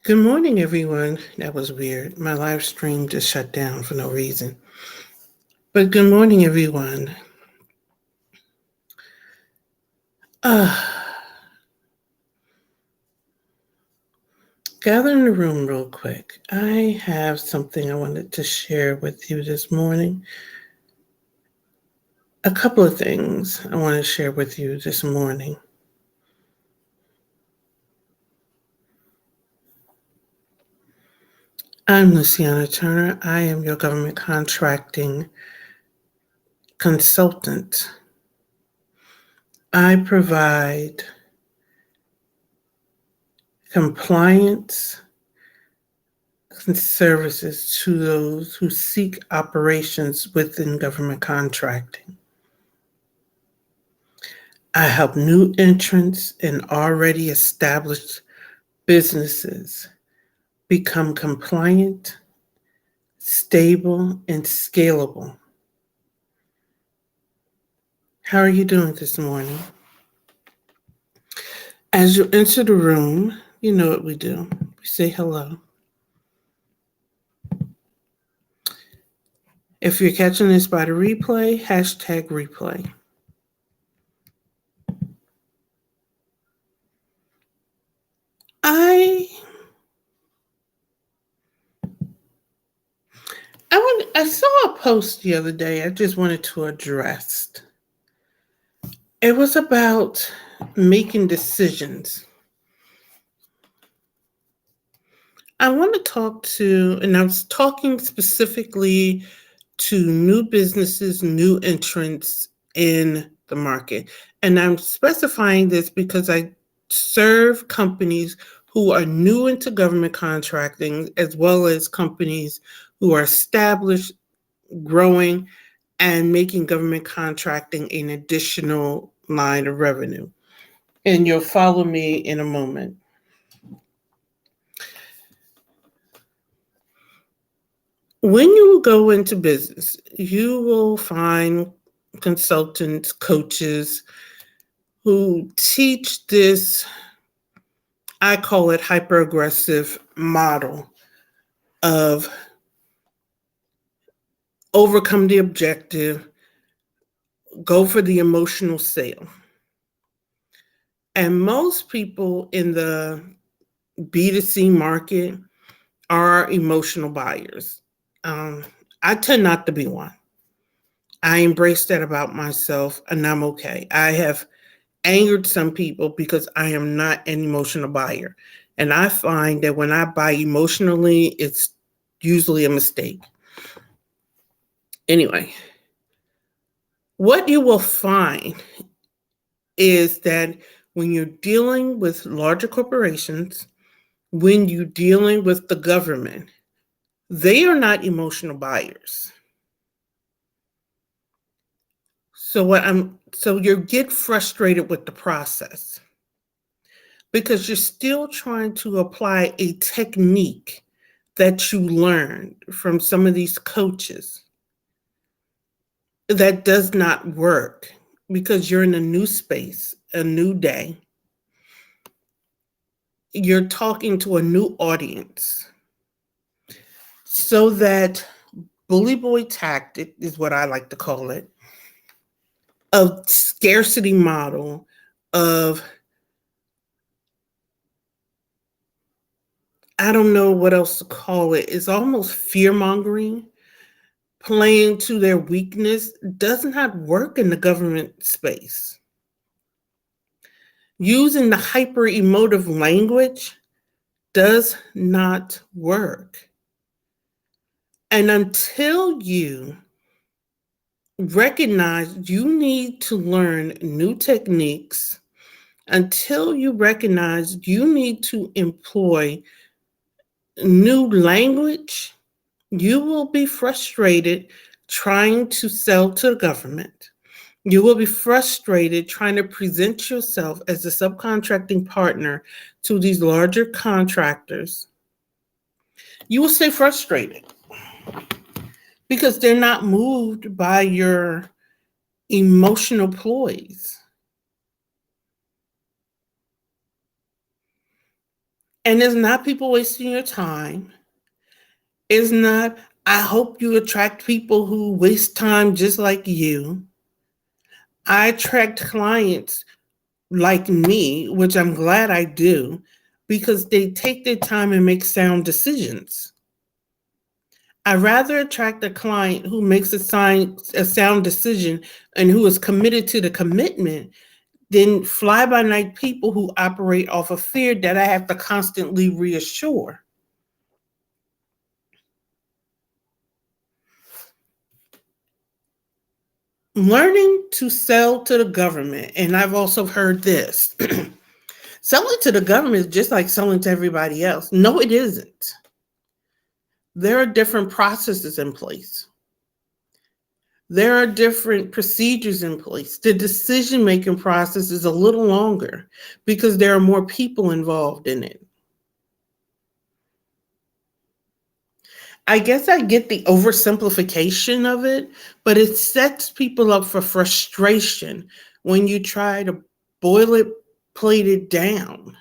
Good morning, everyone. That was weird. My live stream just shut down for no reason. But good morning, everyone. Uh, Gather in the room real quick. I have something I wanted to share with you this morning. A couple of things I want to share with you this morning. I'm Luciana Turner. I am your government contracting consultant. I provide compliance services to those who seek operations within government contracting. I help new entrants and already established businesses become compliant, stable, and scalable. How are you doing this morning? As you enter the room, you know what we do. We say hello. If you're catching this by the replay, hashtag replay. I I saw a post the other day I just wanted to address. It was about making decisions. I want to talk to, and I was talking specifically to new businesses, new entrants in the market. And I'm specifying this because I serve companies who are new into government contracting, as well as companies who are established, growing, and making government contracting an additional line of revenue. And you'll follow me in a moment. When you go into business, you will find consultants, coaches who teach this, I call it hyper aggressive model of overcome the objective, go for the emotional sale. And most people in the B2C market are emotional buyers. I tend not to be one. I embrace that about myself, and I'm okay. I have angered some people because I am not an emotional buyer. And I find that when I buy emotionally, it's usually a mistake. Anyway, what you will find is that when you're dealing with larger corporations, when you're dealing with the government, they are not emotional buyers. So you get frustrated with the process because you're still trying to apply a technique that you learned from some of these coaches that does not work because you're in a new space, a new day. You're talking to a new audience. So that bully boy tactic is what I like to call it, of scarcity model of, I don't know what else to call it. It's almost fear mongering, playing to their weakness, does not work in the government space. Using the hyper emotive language does not work. And until you recognize you need to learn new techniques, until you recognize you need to employ new language, you will be frustrated trying to sell to the government. You will be frustrated trying to present yourself as a subcontracting partner to these larger contractors. You will stay frustrated because they're not moved by your emotional ploys. And it's not people wasting your time. It's not, I hope you attract people who waste time just like you. I attract clients like me, which I'm glad I do, because they take their time and make sound decisions. I rather attract a client who makes a sound decision and who is committed to the commitment than fly by night people who operate off of fear that I have to constantly reassure. Learning to sell to the government, and I've also heard this selling to the government is just like selling to everybody else. No, it isn't. There are different processes in place. There are different procedures in place. The decision making process is a little longer because there are more people involved in it. I guess I get the oversimplification of it, but it sets people up for frustration when you try to plate it down.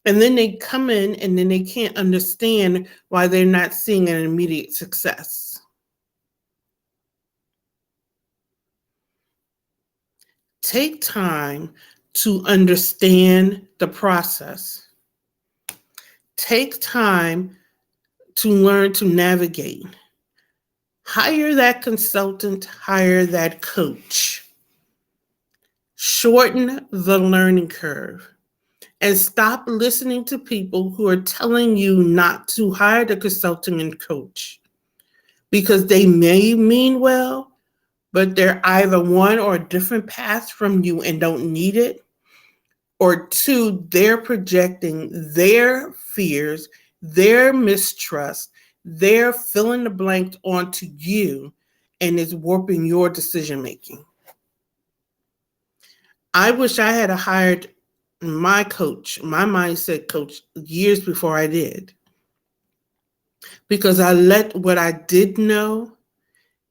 And then they come in and then they can't understand why they're not seeing an immediate success. Take time to understand the process. Take time to learn to navigate. Hire that consultant, hire that coach. Shorten the learning curve and stop listening to people who are telling you not to hire the consultant and coach because they may mean well, but they're either one or a different path from you and don't need it, or two, they're projecting their fears, their mistrust, their fill in the blank onto you and is warping your decision making. I wish I had hired my coach, my mindset coach, years before I did, because I let what I did know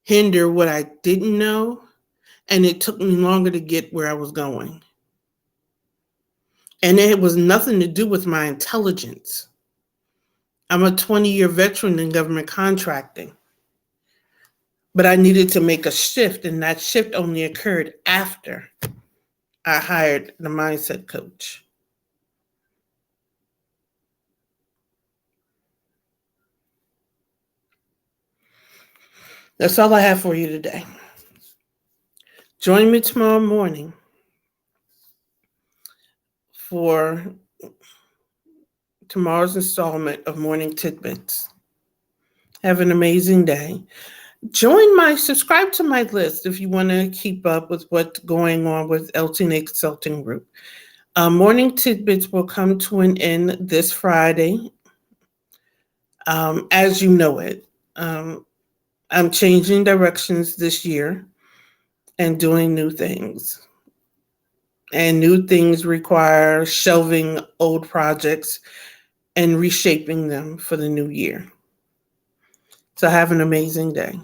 hinder what I didn't know, and it took me longer to get where I was going. And it was nothing to do with my intelligence. I'm a 20-year veteran in government contracting, but I needed to make a shift, and that shift only occurred after I hired the mindset coach. That's all I have for you today. Join me tomorrow morning for tomorrow's installment of Morning Tidbits. Have an amazing day. Subscribe to my list if you want to keep up with what's going on with LT&A Consulting Group. Morning Tidbits will come to an end this Friday. As you know it, I'm changing directions this year and doing new things. And new things require shelving old projects and reshaping them for the new year. So have an amazing day.